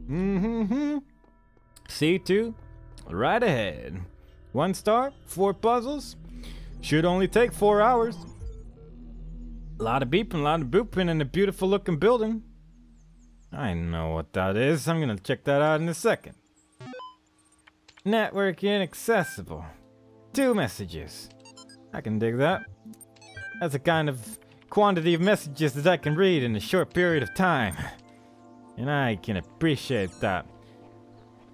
Mm-hmm. C2, right ahead. 1 star, 4 puzzles. Should only take 4 hours. A lot of beeping, a lot of booping, and a beautiful looking building. I know what that is. I'm gonna check that out in a second. Network inaccessible. 2 messages. I can dig that. That's a kind of quantity of messages that I can read in a short period of time. And I can appreciate that.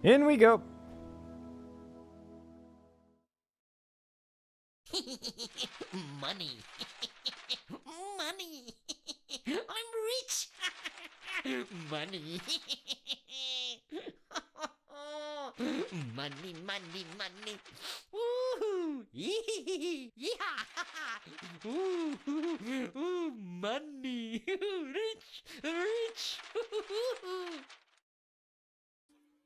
In we go. Money. Money. I'm rich. Money. Money, money, money. Woohoo! Yeah! Ooh, money. Rich, rich.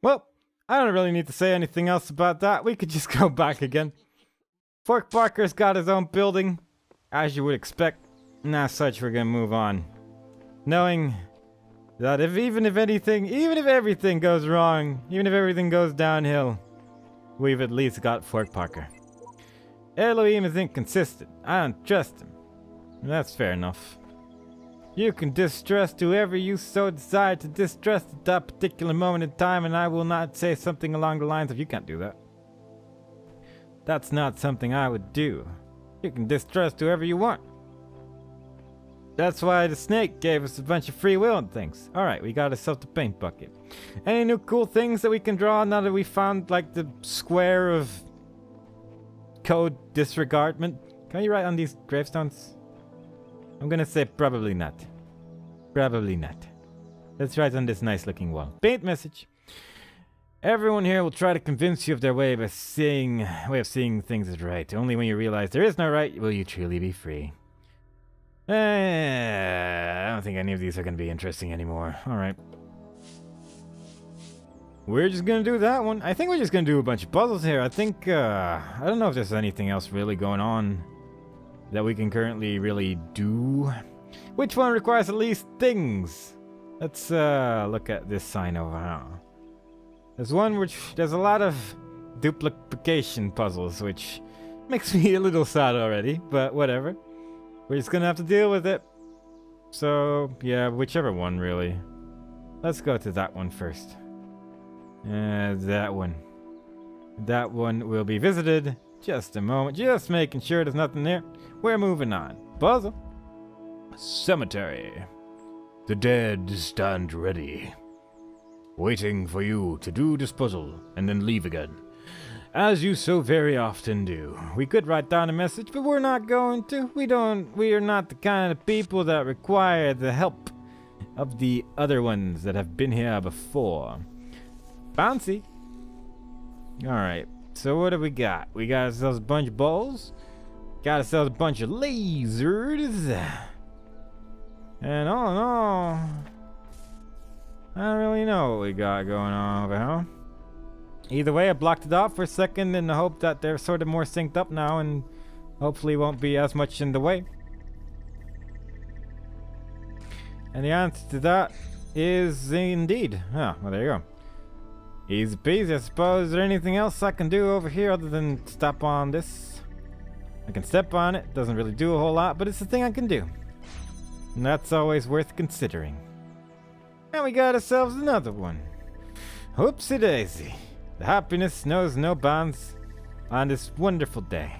Well, I don't really need to say anything else about that. We could just go back again. Fork Parker's got his own building, as you would expect. And as such, we're gonna move on. Knowing that even if everything goes wrong, even if everything goes downhill, we've at least got Fork Parker. Elohim is inconsistent. I don't trust him. And that's fair enough. You can distrust whoever you so desire to distrust at that particular moment in time, and I will not say something along the lines of, you can't do that. That's not something I would do. You can distrust whoever you want. That's why the snake gave us a bunch of free will and things. Alright, we got ourselves the paint bucket. Any new cool things that we can draw now that we found, like, the square of code disregardment? Can you write on these gravestones? I'm gonna say probably not. Probably not. Let's write on this nice looking wall. Paint message. Everyone here will try to convince you of their way of seeing things is right. Only when you realize there is no right will you truly be free. I don't think any of these are going to be interesting anymore. Alright. We're just going to do that one. I think we're just going to do a bunch of puzzles here. I think, I don't know if there's anything else really going on that we can currently really do. Which one requires the least things? Let's look at this sign over here. There's one which, there's a lot of duplication puzzles, which makes me a little sad already, but whatever. We're just gonna have to deal with it. So, yeah, whichever one, really. Let's go to that one first. That one. That one will be visited. Just a moment, just making sure there's nothing there. We're moving on. Puzzle. Cemetery. The dead stand ready, waiting for you to do this puzzle and then leave again, as you so very often do. We could write down a message, but we're not going to. We are not the kind of people that require the help of the other ones that have been here before. Bouncy. Alright, so what do we got? We got ourselves a bunch of balls. Got ourselves a bunch of lasers. And oh no, I don't really know what we got going on over here. Either way, I blocked it off for a second in the hope that they're sort of more synced up now and hopefully won't be as much in the way. And the answer to that is indeed. Ah, well, there you go. Easy peasy, I suppose. Is there anything else I can do over here other than step on this? I can step on it. Doesn't really do a whole lot, but it's the thing I can do. And that's always worth considering. And we got ourselves another one. Whoopsie daisy. The happiness knows no bounds on this wonderful day.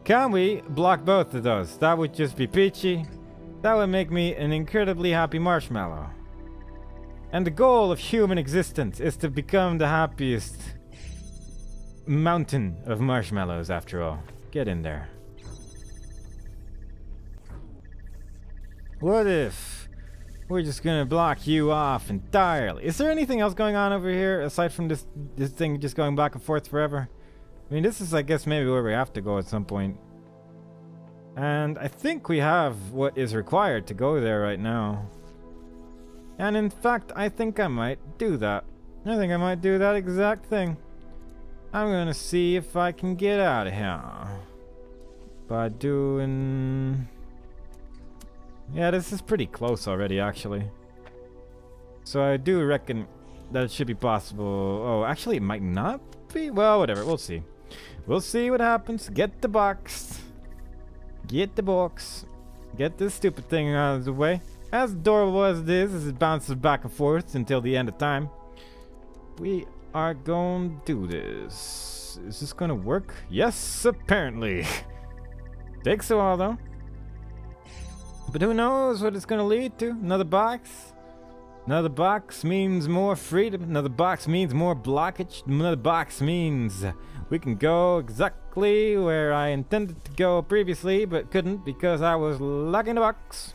Can we block both of those? That would just be peachy. That would make me an incredibly happy marshmallow. And the goal of human existence is to become the happiest mountain of marshmallows after all. Get in there. What if we're just gonna block you off entirely? Is there anything else going on over here aside from this thing just going back and forth forever? I mean, this is, I guess, maybe where we have to go at some point. And I think we have what is required to go there right now. And in fact, I think I might do that. I think I might do that exact thing. I'm gonna see if I can get out of here by doing... Yeah, this is pretty close already, actually. So I do reckon that it should be possible. Oh, actually, it might not be. Well, whatever. We'll see. We'll see what happens. Get the box. Get the box. Get this stupid thing out of the way. As adorable as it is, as it bounces back and forth until the end of time, we are going to do this. Is this going to work? Yes, apparently. Takes a while, though. But who knows what it's going to lead to? Another box? Another box means more freedom. Another box means more blockage. Another box means we can go exactly where I intended to go previously, but couldn't because I was locked in the box.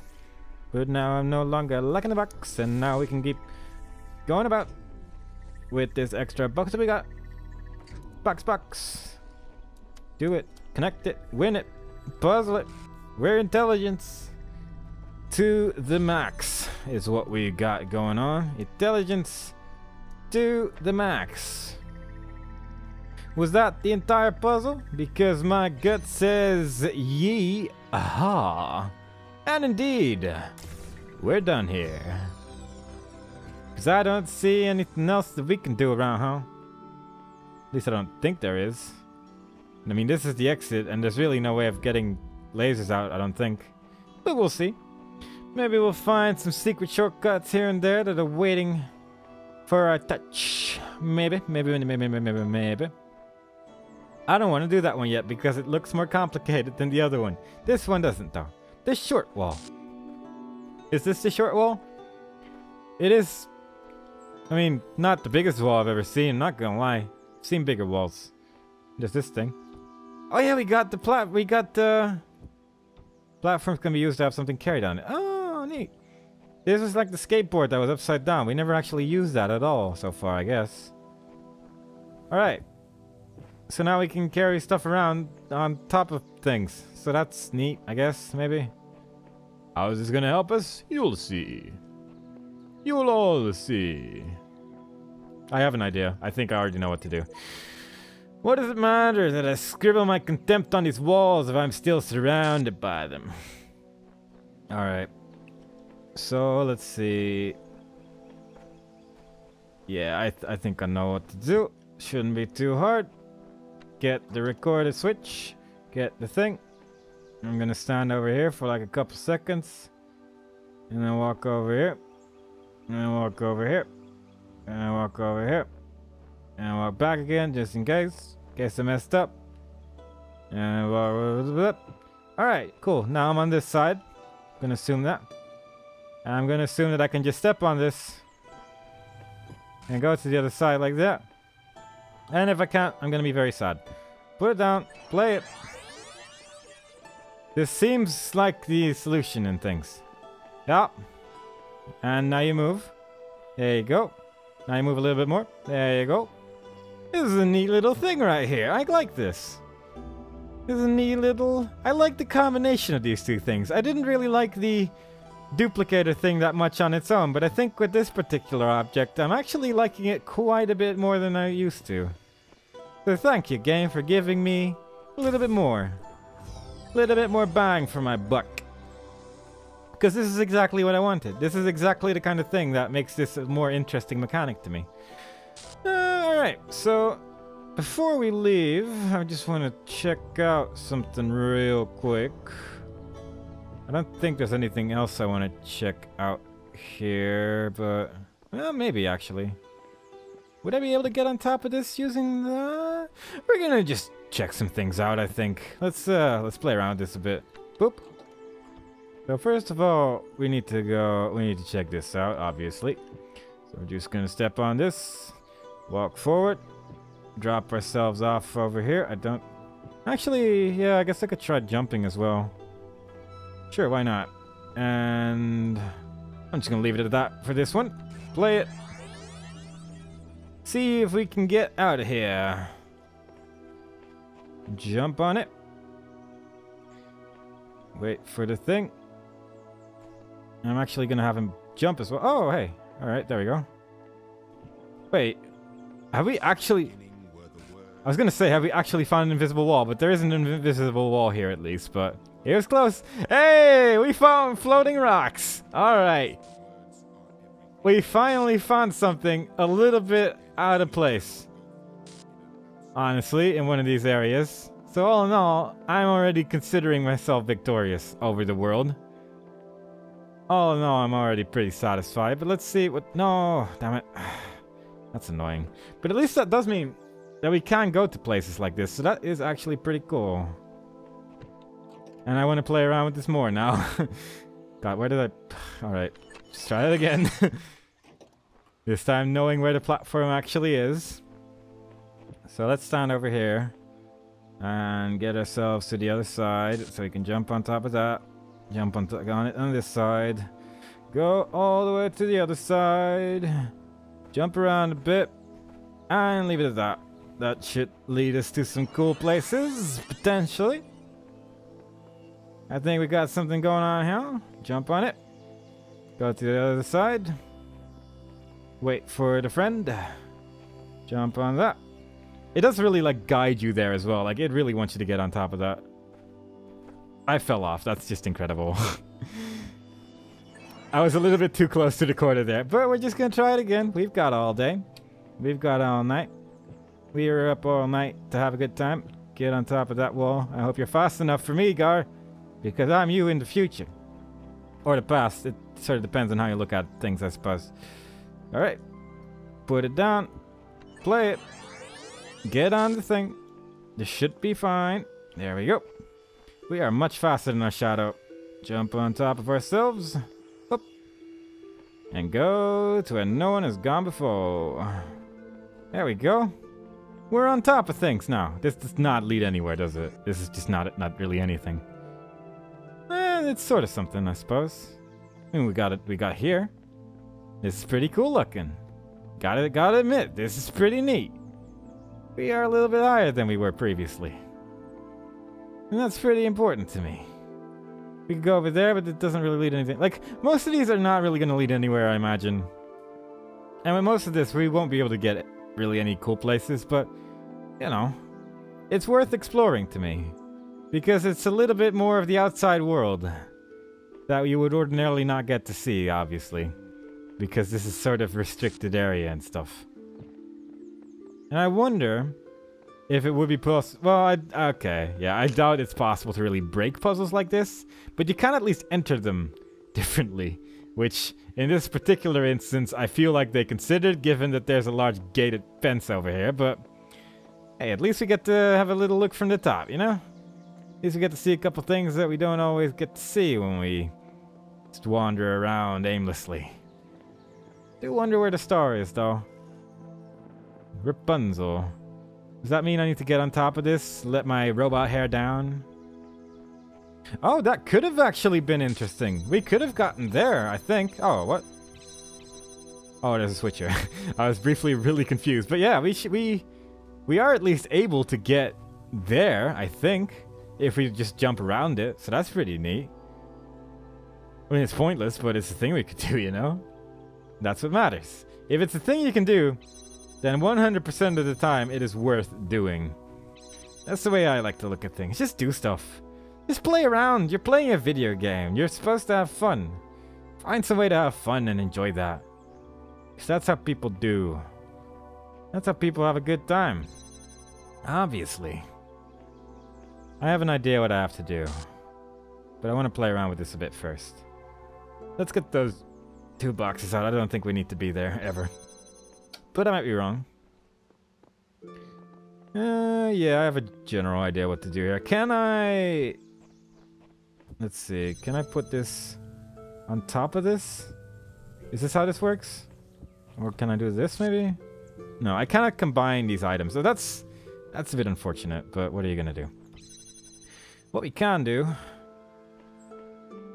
But now I'm no longer locked in the box, and now we can keep going about with this extra box that we got. Box. Do it. Connect it. Win it. Puzzle it. We're intelligence. To the max is what we got going on. Intelligence to the max. Was that the entire puzzle? Because my gut says yee aha. And indeed, we're done here. Because I don't see anything else that we can do around, huh? At least I don't think there is. I mean, this is the exit, and there's really no way of getting lasers out, I don't think. But we'll see. Maybe we'll find some secret shortcuts here and there that are waiting for our touch. Maybe. I don't want to do that one yet because it looks more complicated than the other one. This one doesn't, though. This short wall. Is this the short wall? It is. I mean, not the biggest wall I've ever seen, not gonna lie. I've seen bigger walls. There's this thing. Oh yeah, we got the platforms can be used to have something carried on it. Oh, neat. This was like the skateboard that was upside down. We never actually used that at all so far, I guess. Alright. So now we can carry stuff around on top of things. So that's neat, I guess, maybe. How is this gonna help us? You'll see. You'll all see. I have an idea. I think I already know what to do. What does it matter that I scribble my contempt on these walls if I'm still surrounded by them? Alright. So, let's see. Yeah, I think I know what to do. Shouldn't be too hard. Get the recorder switch. Get the thing. I'm gonna stand over here for like a couple seconds. And then walk over here. And then walk over here. And then walk over here. And walk back again, just in case. In case I messed up. And alright, cool. Now I'm on this side. I'm gonna assume that. And I'm gonna assume that I can just step on this. And go to the other side like that. And if I can't, I'm gonna be very sad. Put it down. Play it. This seems like the solution in things. Yeah. And now you move. There you go. Now you move a little bit more. There you go. This is a neat little thing right here. I like this. This is a neat little... I like the combination of these two things. I didn't really like the duplicator thing that much on its own, but I think with this particular object, I'm actually liking it quite a bit more than I used to. So thank you, game, for giving me a little bit more. A little bit more bang for my buck. Because this is exactly what I wanted. This is exactly the kind of thing that makes this a more interesting mechanic to me. Alright, so before we leave, I just want to check out something real quick. I don't think there's anything else I want to check out here, but well, maybe actually. Would I be able to get on top of this using the... We're gonna just check some things out, I think. Let's play around with this a bit. Boop. So first of all, we need to check this out, obviously. So we're just gonna step on this, walk forward, drop ourselves off over here. I don't... Actually, yeah, I guess I could try jumping as well. Sure, why not? And I'm just gonna leave it at that for this one. Play it. See if we can get out of here. Jump on it. Wait for the thing. I'm actually gonna have him jump as well. Oh, hey. Alright, there we go. Wait. Have we actually... I was gonna say, have we actually found an invisible wall? But there isn't an invisible wall here at least, but... It was close. Hey! We found floating rocks! Alright. We finally found something a little bit out of place. Honestly, in one of these areas. So all in all, I'm already considering myself victorious over the world. All in all, I'm already pretty satisfied. But let's see what... No, damn it. That's annoying. But at least that does mean that we can go to places like this. So that is actually pretty cool. And I want to play around with this more now. God, where did I... Alright, let's try it again. This time knowing where the platform actually is. So let's stand over here. And get ourselves to the other side. So we can jump on top of that. Jump on it on this side. Go all the way to the other side. Jump around a bit. And leave it at that. That should lead us to some cool places. Potentially. I think we got something going on here. Jump on it. Go to the other side. Wait for the friend. Jump on that. It does really like guide you there as well. Like it really wants you to get on top of that. I fell off. That's just incredible. I was a little bit too close to the corner there. But we're just going to try it again. We've got all day. We've got all night. We were up all night to have a good time. Get on top of that wall. I hope you're fast enough for me, Gar. Because I'm you in the future. Or the past. It sort of depends on how you look at things, I suppose. Alright. Put it down. Play it. Get on the thing. This should be fine. There we go. We are much faster than our shadow. Jump on top of ourselves. Up. And go to where no one has gone before. There we go. We're on top of things now. This does not lead anywhere, does it? This is just not really anything. It's sort of something, I suppose. I mean, we got here. This is pretty cool looking. Gotta admit, this is pretty neat. We are a little bit higher than we were previously. And that's pretty important to me. We could go over there, but it doesn't really lead anything. Like, most of these are not really going to lead anywhere, I imagine. And with most of this, we won't be able to get really any cool places, but, you know, it's worth exploring to me. Because it's a little bit more of the outside world that you would ordinarily not get to see, obviously. Because this is sort of restricted area and stuff. And I wonder if it would be possible. Well, okay, yeah, I doubt it's possible to really break puzzles like this, but you can at least enter them differently, which in this particular instance I feel like they considered, given that there's a large gated fence over here. But hey, at least we get to have a little look from the top, you know? At least we get to see a couple things that we don't always get to see when we just wander around aimlessly. Do wonder where the star is, though. Rapunzel. Does that mean I need to get on top of this? Let my robot hair down? Oh, that could have actually been interesting. We could have gotten there, I think. Oh, what? Oh, there's a switcher. I was briefly really confused. But yeah, we are at least able to get there, I think. If we just jump around it. So that's pretty neat. I mean, it's pointless, but it's a thing we could do, you know? That's what matters. If it's a thing you can do, then 100% of the time it is worth doing. That's the way I like to look at things. Just do stuff. Just play around. You're playing a video game. You're supposed to have fun. Find some way to have fun and enjoy that. Because that's how people do. That's how people have a good time. Obviously. I have an idea what I have to do. But I want to play around with this a bit first. Let's get those 2 boxes out. I don't think we need to be there, ever. But I might be wrong. Yeah, I have a general idea what to do here. Can I... Let's see. Can I put this on top of this? Is this how this works? Or can I do this, maybe? No, I cannot combine these items. So that's a bit unfortunate, but what are you going to do? What we can do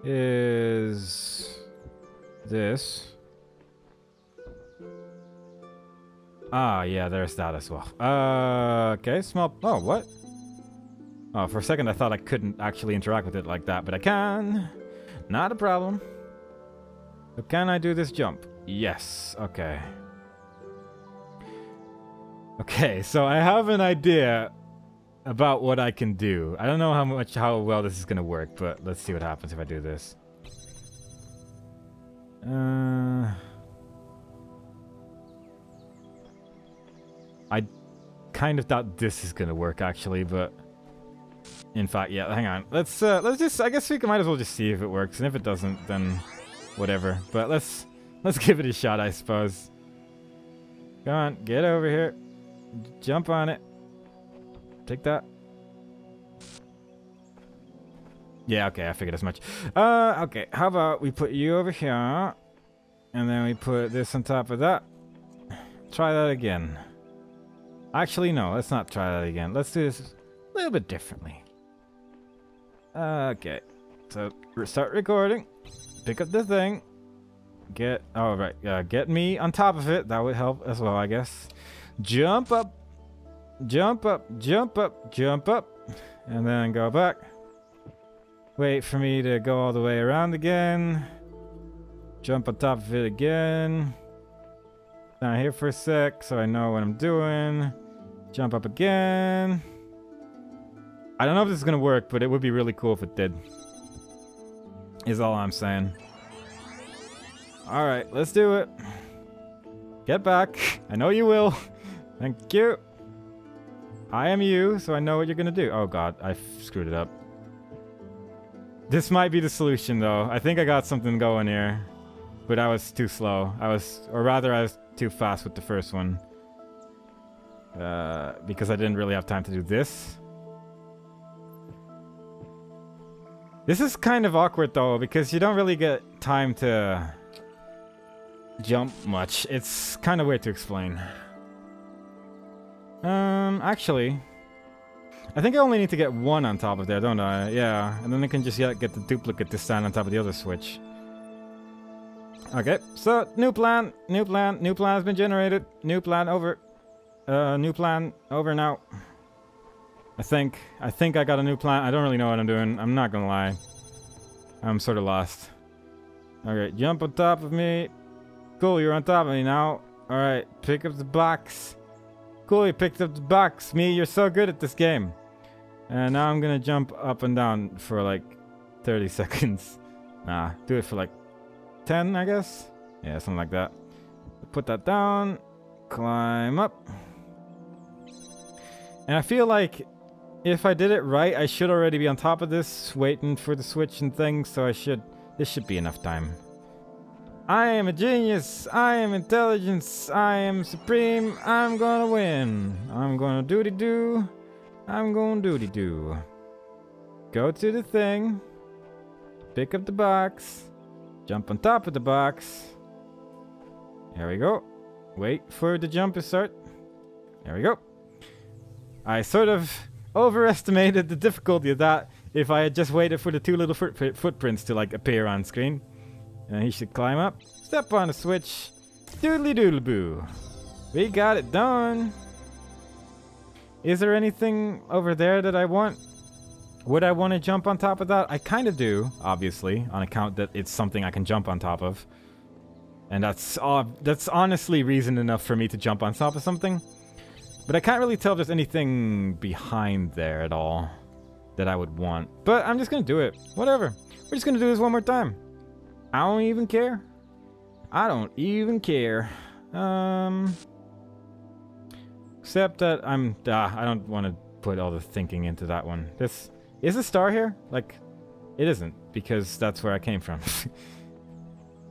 is this. Ah, yeah, there's that as well. Okay, small... Oh, what? Oh, for a second I thought I couldn't actually interact with it like that, but I can. Not a problem. So can I do this jump? Yes, okay. Okay, so I have an idea about what I can do. I don't know how well this is gonna work, but let's see what happens if I do this. I kind of thought this is gonna work actually, but in fact, yeah. Hang on. Let's just. I guess we might as well just see if it works, and if it doesn't, then whatever. But let's give it a shot, I suppose. Come on, get over here. Jump on it. Take that. Yeah, okay, I figured as much. Okay, how about we put you over here, and then we put this on top of that. Try that again. Actually, no, let's not try that again. Let's do this a little bit differently. Okay, so start recording. Pick up the thing. Get, oh right, get me on top of it. That would help as well, I guess. Jump up, jump up, jump up, jump up, and then go back. Wait for me to go all the way around again. Jump on top of it again. Down here for a sec so I know what I'm doing. Jump up again. I don't know if this is gonna work, but it would be really cool if it did. Is all I'm saying. Alright, let's do it. Get back. I know you will. Thank you. I am you, so I know what you're gonna do. Oh god, I screwed it up. This might be the solution though. I think I got something going here. But I was too slow. I was too fast with the first one. Because I didn't really have time to do this. This is kind of awkward though, because you don't really get time to jump much. It's kind of weird to explain. Actually, I think I only need to get one on top of there, don't I? Yeah, and then I can just get the duplicate to stand on top of the other switch. Okay, so new plan has been generated. New plan over. New plan over now. I think I got a new plan. I don't really know what I'm doing. I'm not gonna lie. I'm sort of lost. Okay, jump on top of me. Cool, you're on top of me now. Alright, pick up the box. Cool, you picked up the box. Me, you're so good at this game. And now I'm gonna jump up and down for like 30 seconds. Nah, do it for like 10, I guess? Yeah, something like that. Put that down. Climb up. And I feel like if I did it right, I should already be on top of this, waiting for the switch and things, so this should be enough time. I am a genius. I am intelligence. I am supreme. I'm gonna win. I'm gonna doody-doo. I'm gonna doody-doo. Go to the thing. Pick up the box. Jump on top of the box. There we go. Wait for the jump to start. There we go. I sort of overestimated the difficulty of that if I had just waited for the two little footprints to like appear on screen. And he should climb up, step on the switch, doodly doodle boo. We got it done. Is there anything over there that I want? Would I want to jump on top of that? I kind of do, obviously, on account that it's something I can jump on top of. And that's honestly reason enough for me to jump on top of something. But I can't really tell if there's anything behind there at all that I would want. But I'm just going to do it. Whatever. We're just going to do this one more time. I don't even care. I don't even care. Except that I don't want to put all the thinking into that one. This is a star here? Like, it isn't, because that's where I came from.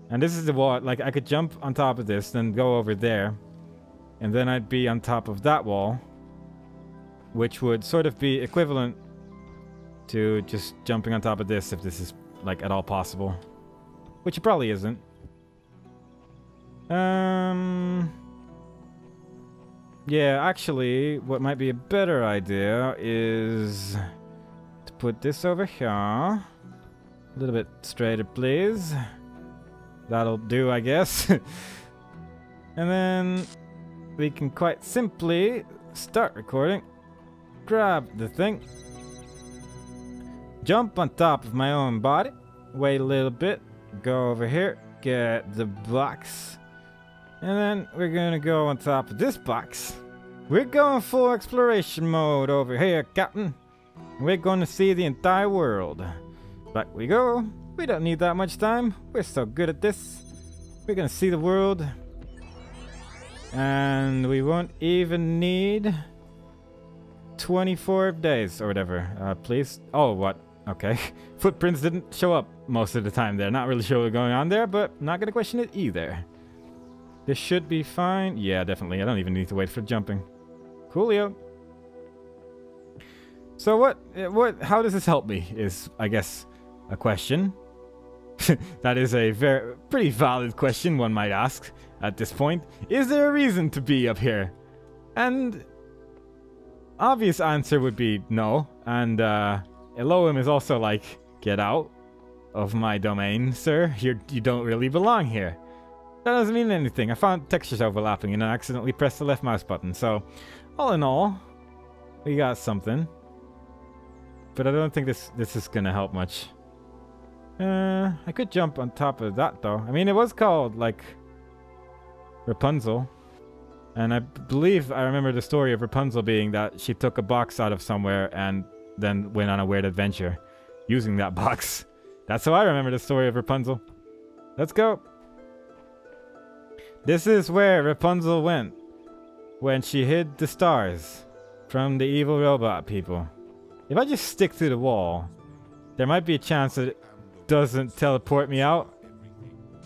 And this is the wall. Like, I could jump on top of this, then go over there. And then I'd be on top of that wall. Which would sort of be equivalent to just jumping on top of this if this is, like, at all possible. Which it probably isn't. Yeah, actually, what might be a better idea is to put this over here. A little bit straighter, please. That'll do, I guess. And then we can quite simply start recording. Grab the thing. Jump on top of my own body. Wait a little bit. Go over here. Get the box. And then we're gonna go on top of this box. We're going full exploration mode over here, Captain. We're gonna see the entire world. Back we go. We don't need that much time. We're so good at this. We're gonna see the world. And we won't even need 24 days or whatever. Please. Oh, what? Okay. Footprints didn't show up most of the time there. Not really sure what's going on there, but not gonna question it either. This should be fine. Yeah, definitely. I don't even need to wait for jumping. Coolio. So how does this help me is, I guess, a question. That is a pretty valid question, one might ask at this point. Is there a reason to be up here? And obvious answer would be no. And Elohim is also like, get out of my domain, sir. You don't really belong here. That doesn't mean anything. I found textures overlapping and I accidentally pressed the left mouse button. So, all in all, we got something. But I don't think this is gonna help much. I could jump on top of that though. I mean, it was called like Rapunzel. And I believe I remember the story of Rapunzel being that she took a box out of somewhere and then went on a weird adventure using that box. That's how I remember the story of Rapunzel. Let's go. This is where Rapunzel went when she hid the stars from the evil robot people. If I just stick to the wall, there might be a chance that it doesn't teleport me out.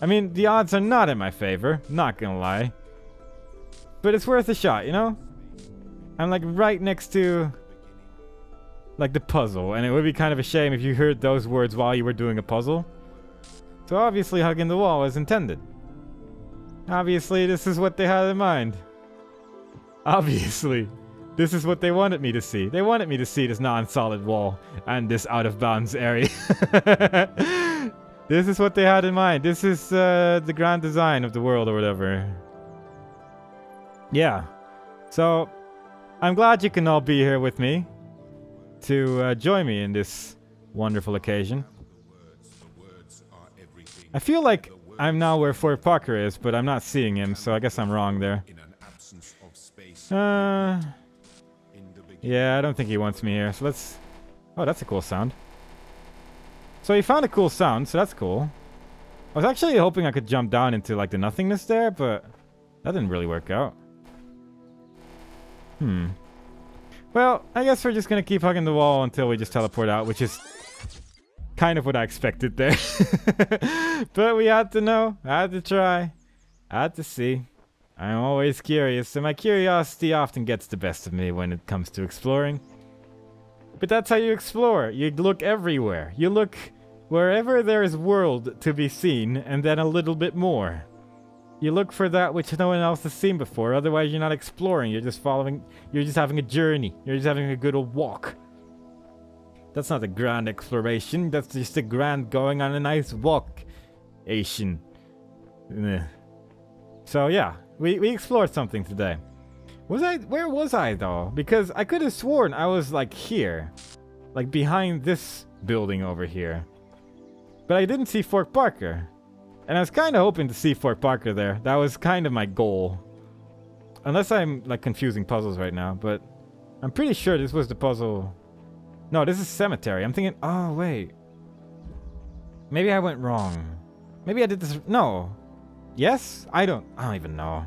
I mean, the odds are not in my favor, not gonna lie. But it's worth a shot, you know? I'm like right next to like the puzzle, and it would be kind of a shame if you heard those words while you were doing a puzzle. So obviously hugging the wall was intended. Obviously this is what they had in mind. Obviously. This is what they wanted me to see. They wanted me to see this non-solid wall and this out-of-bounds area. This is what they had in mind. This is the grand design of the world or whatever. Yeah. So, I'm glad you can all be here with me to join me in this wonderful occasion. I feel like I'm now where Fort Parker is, but I'm not seeing him, so I guess I'm wrong there. Yeah, I don't think he wants me here, so let's... Oh, that's a cool sound. So he found a cool sound, so that's cool. I was actually hoping I could jump down into, like, the nothingness there, but that didn't really work out. Well, I guess we're just gonna keep hugging the wall until we just teleport out, which is kind of what I expected there. But we had to know, had to try, had to see. I'm always curious, and my curiosity often gets the best of me when it comes to exploring. But that's how you explore. You look everywhere. You look wherever there is world to be seen, and then a little bit more. You look for that which no one else has seen before, otherwise you're not exploring, you're just following, you're just having a journey. You're just having a good old walk. That's not a grand exploration, that's just a grand going on a nice walk-ation. So yeah. We explored something today. Where was I though? Because I could have sworn I was like here. Like behind this building over here. But I didn't see Fort Parker. And I was kind of hoping to see Fort Parker there. That was kind of my goal. Unless I'm like confusing puzzles right now, but I'm pretty sure this was the puzzle. No, this is cemetery. I'm thinking, oh wait. Maybe I went wrong. Maybe I did this, no. Yes? I don't even know.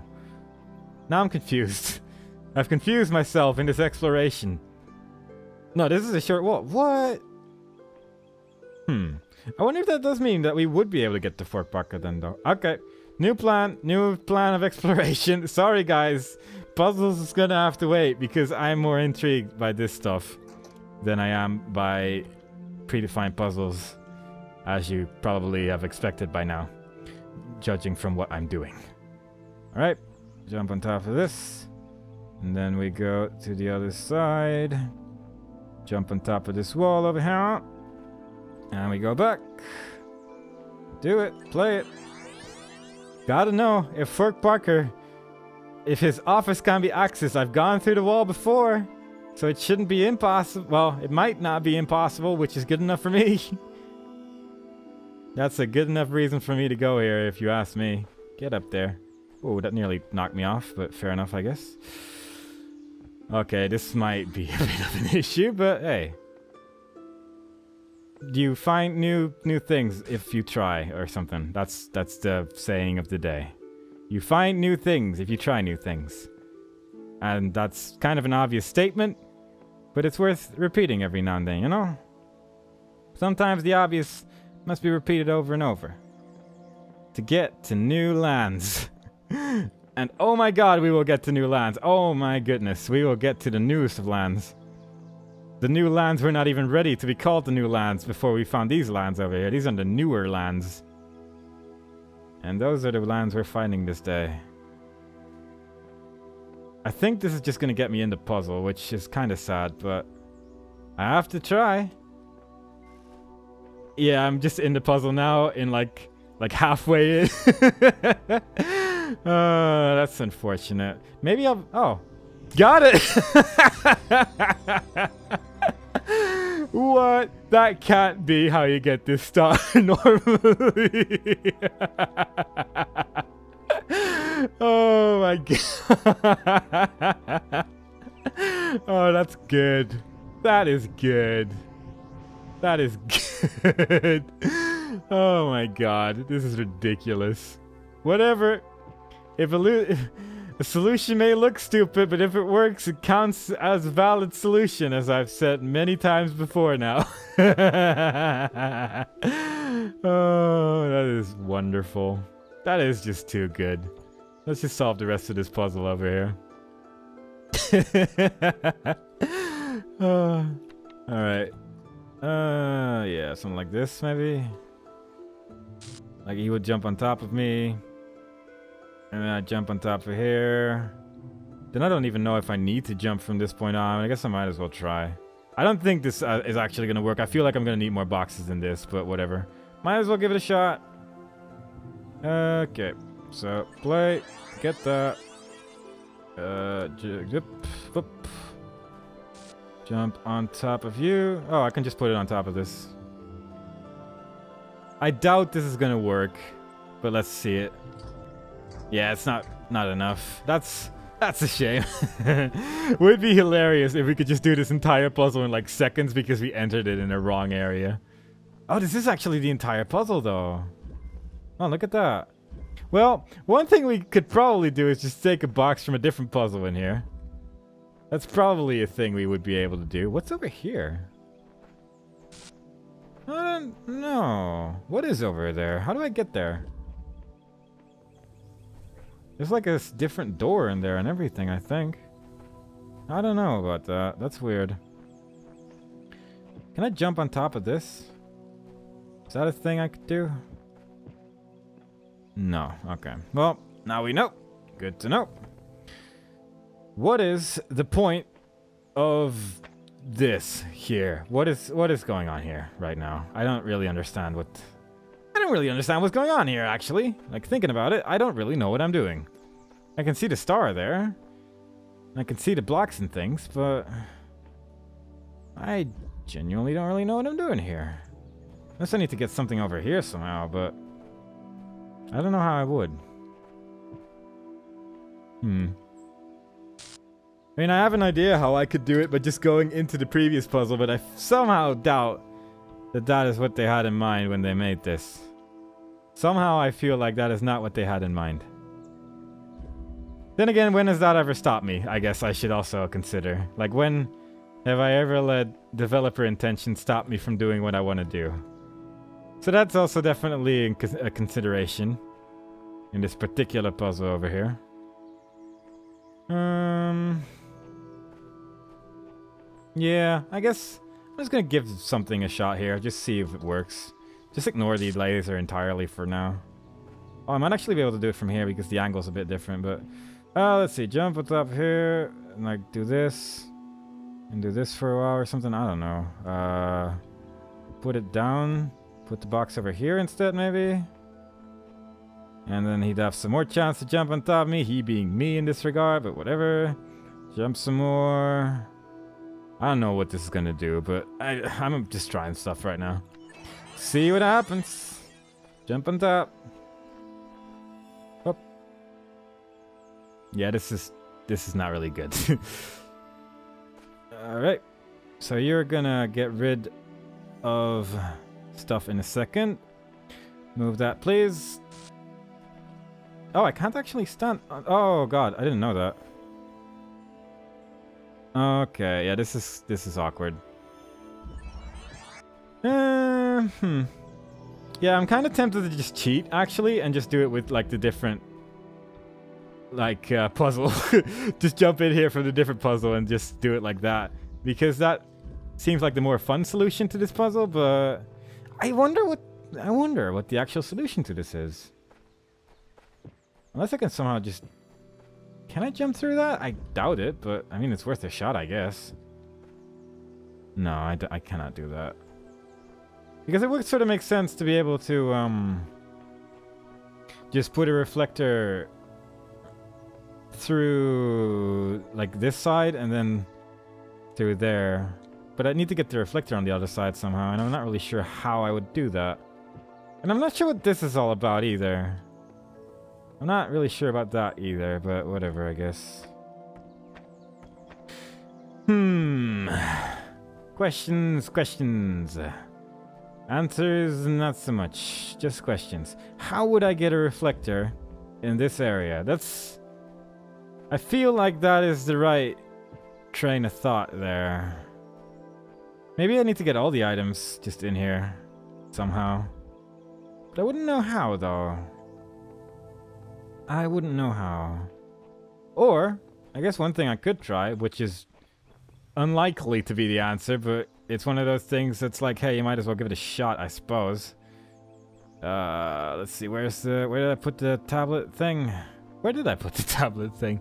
Now I'm confused. I've confused myself in this exploration. No, this is a short wall. What? I wonder if that does mean that we would be able to get to Fort Parker then though. Okay. New plan of exploration. Sorry guys. Puzzles is gonna have to wait because I'm more intrigued by this stuff than I am by predefined puzzles, as you probably have expected by now, judging from what I'm doing. Alright, jump on top of this. And then we go to the other side. Jump on top of this wall over here. And we go back. Do it. Play it. Gotta know, if Fort Parker, if his office can be accessed, I've gone through the wall before. So it shouldn't be impossible. Well, it might not be impossible, which is good enough for me. That's a good enough reason for me to go here, if you ask me. Get up there. Oh, that nearly knocked me off, but fair enough, I guess. Okay, this might be a bit of an issue, but hey. You find new things if you try, or something. That's the saying of the day. You find new things if you try new things. And that's kind of an obvious statement, but it's worth repeating every now and then, you know? Sometimes the obvious must be repeated over and over. To get to new lands. And oh my god, we will get to new lands. Oh my goodness, we will get to the newest of lands. The new lands were not even ready to be called the new lands before we found these lands over here. These are the newer lands. And those are the lands we're finding this day. I think this is just going to get me in the puzzle, which is kind of sad, but I have to try. Yeah, I'm just in the puzzle now, in like halfway in. That's unfortunate. Maybe I'll... Oh, got it! What? That can't be how you get this star normally. Oh my god. Oh, that's good. That is good. That is good. Oh my god. This is ridiculous. Whatever. If a solution may look stupid, but if it works, it counts as a valid solution, as I've said many times before now. Oh, that is wonderful. That is just too good. Let's just solve the rest of this puzzle over here. Alright. Yeah, something like this, maybe? Like he would jump on top of me. And then I jump on top of here. Then I don't even know if I need to jump from this point on. I guess I might as well try. I don't think this is actually going to work. I feel like I'm going to need more boxes than this, but whatever. Might as well give it a shot. Okay. So, play. Get that. Jump on top of you. Oh, I can just put it on top of this. I doubt this is going to work, but let's see it. Yeah, it's not enough. That's a shame. Would be hilarious if we could just do this entire puzzle in like seconds because we entered it in the wrong area. Oh, this is actually the entire puzzle though. Oh, look at that. Well, one thing we could probably do is just take a box from a different puzzle in here. That's probably a thing we would be able to do. What's over here? I don't know. What is over there? How do I get there? There's like a different door in there and everything, I think. I don't know about that. That's weird. Can I jump on top of this? Is that a thing I could do? No. Okay. Well, now we know. Good to know. What is the point of this here? What is going on here right now? I don't really understand what... I don't really understand what's going on here, actually. Like, thinking about it, I don't really know what I'm doing. I can see the star there. I can see the blocks and things, but... I genuinely don't really know what I'm doing here. Unless I need to get something over here somehow, but... I don't know how I would. I mean, I have an idea how I could do it by just going into the previous puzzle, but I somehow doubt that that is what they had in mind when they made this. Somehow I feel like that is not what they had in mind. Then again, when has that ever stopped me? I guess I should also consider. Like, when have I ever let developer intention stop me from doing what I want to do? So that's also definitely a consideration in this particular puzzle over here. Yeah, I guess I'm just gonna give something a shot here. Just see if it works. Just ignore the laser entirely for now. Oh, I might actually be able to do it from here because the angle's a bit different, but... let's see. Jump on top here, and like do this. And do this for a while or something. I don't know. Put it down. Put the box over here instead, maybe. And then he'd have some more chance to jump on top of me. He being me in this regard, but whatever. Jump some more. I don't know what this is gonna do, but I'm just trying stuff right now. See what happens. Jump on top. Up. Yeah, this is not really good. Alright. So you're gonna get rid of stuff in a second. Move that, please. Oh, I can't actually stand... Oh, God. I didn't know that. Okay, yeah, this is awkward. Yeah, I'm kind of tempted to just cheat, actually, and just do it with, like, the different... Like, puzzle. Just jump in here from the different puzzle and just do it like that. Because that seems like the more fun solution to this puzzle, but... I wonder what the actual solution to this is. Unless I can somehow just... Can I jump through that? I doubt it, but I mean, it's worth a shot, I guess. No, I cannot do that. Because it would sort of make sense to be able to, just put a reflector through, like, this side and then through there. But I need to get the reflector on the other side somehow, and I'm not really sure how I would do that. And I'm not sure what this is all about either. I'm not really sure about that either, but whatever, I guess. Questions. Answers, not so much. Just questions. How would I get a reflector in this area? I feel like that is the right train of thought there. Maybe I need to get all the items just in here somehow. But I wouldn't know how, though. I wouldn't know how. Or, I guess one thing I could try, which is unlikely to be the answer, but it's one of those things that's like, hey, you might as well give it a shot, I suppose. Let's see, where did I put the tablet thing? Where did I put the tablet thing?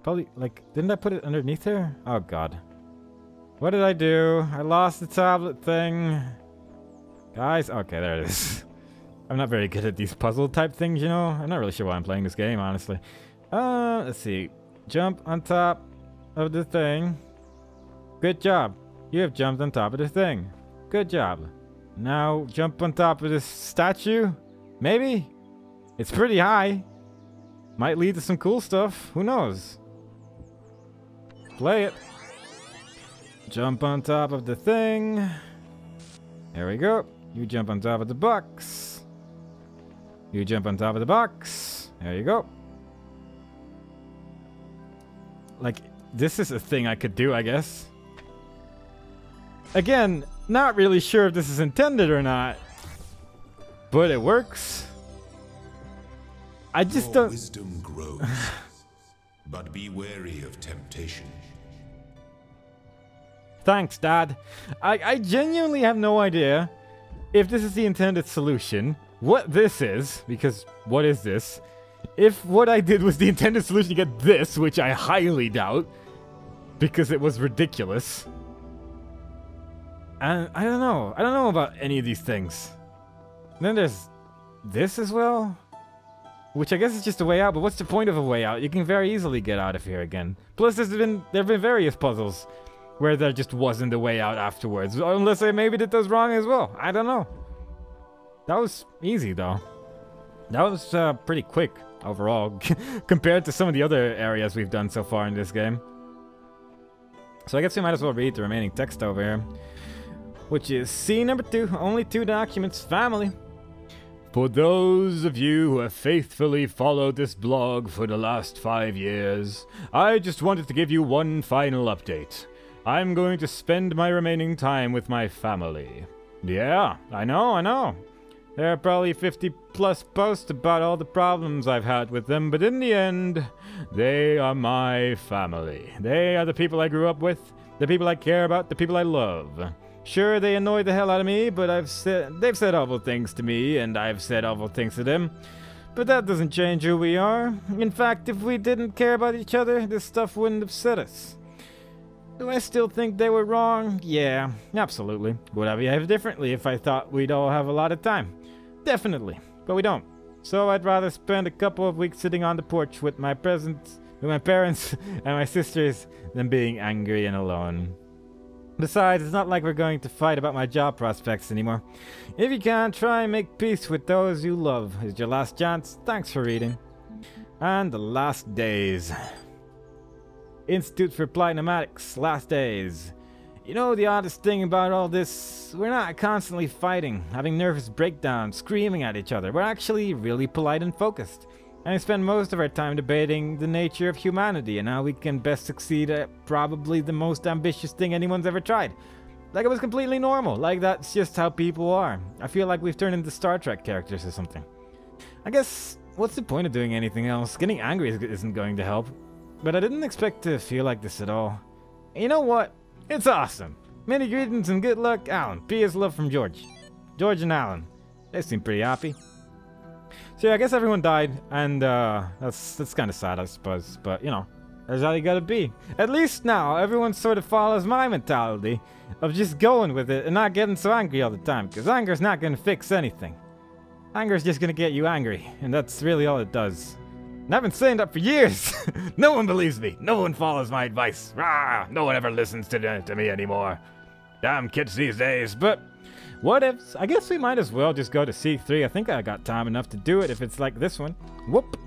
Probably, like, didn't I put it underneath here? Oh, God. What did I do? I lost the tablet thing. Guys, okay, there it is. I'm not very good at these puzzle type things, you know? I'm not really sure why I'm playing this game, honestly. Let's see. Jump on top of the thing. Good job. You have jumped on top of the thing. Good job. Now jump on top of this statue? Maybe? It's pretty high. Might lead to some cool stuff. Who knows? Play it. Jump on top of the thing. There we go. You jump on top of the box. You jump on top of the box. There you go. Like, this is a thing I could do, I guess. Again, not really sure if this is intended or not. But it works. I just don't... Wisdom grows. But be wary of temptation. Thanks, Dad. I genuinely have no idea if this is the intended solution. What this is, because what is this? If what I did was the intended solution to get this, which I highly doubt, because it was ridiculous. And I don't know. I don't know about any of these things. And then there's this as well, which I guess is just a way out, but what's the point of a way out? You can very easily get out of here again. Plus, there have been various puzzles where there just wasn't a way out afterwards, unless I maybe did those wrong as well. I don't know. That was easy, though. That was pretty quick, overall, compared to some of the other areas we've done so far in this game. So I guess we might as well read the remaining text over here, which is scene number 2, only 2 documents, family. For those of you who have faithfully followed this blog for the last 5 years, I just wanted to give you one final update. I'm going to spend my remaining time with my family. Yeah, I know. There are probably 50 plus posts about all the problems I've had with them, but in the end, they are my family. They are the people I grew up with, the people I care about, the people I love. Sure, they annoy the hell out of me, but they've said awful things to me, and I've said awful things to them. But that doesn't change who we are. In fact, if we didn't care about each other, this stuff wouldn't have upset us. Do I still think they were wrong? Yeah, absolutely. Would I behave differently if I thought we'd all have a lot of time? Definitely, but we don't. So I'd rather spend a couple of weeks sitting on the porch with my parents and my sisters than being angry and alone. Besides, it's not like we're going to fight about my job prospects anymore. If you can, try and make peace with those you love. Is your last chance. Thanks for reading. And the last days. Institute for Applied Pneumatics, last days. You know the oddest thing about all this? We're not constantly fighting, having nervous breakdowns, screaming at each other. We're actually really polite and focused. And we spend most of our time debating the nature of humanity and how we can best succeed at probably the most ambitious thing anyone's ever tried. Like it was completely normal, like that's just how people are. I feel like we've turned into Star Trek characters or something. I guess, what's the point of doing anything else? Getting angry isn't going to help. But I didn't expect to feel like this at all. You know what? It's awesome. Many greetings and good luck, Alan. P.S. love from George. George and Alan. They seem pretty happy. So yeah, I guess everyone died, and that's kind of sad, I suppose. But, you know, that's how you gotta be. At least now, everyone sort of follows my mentality of just going with it and not getting so angry all the time, because anger's not gonna fix anything. Anger's just gonna get you angry, and that's really all it does. And I've been saying that for years. No one believes me. No one follows my advice. Rah! No one ever listens to me anymore. Damn kids these days. But what if? I guess we might as well just go to C3. I think I got time enough to do it if it's like this one. Whoop.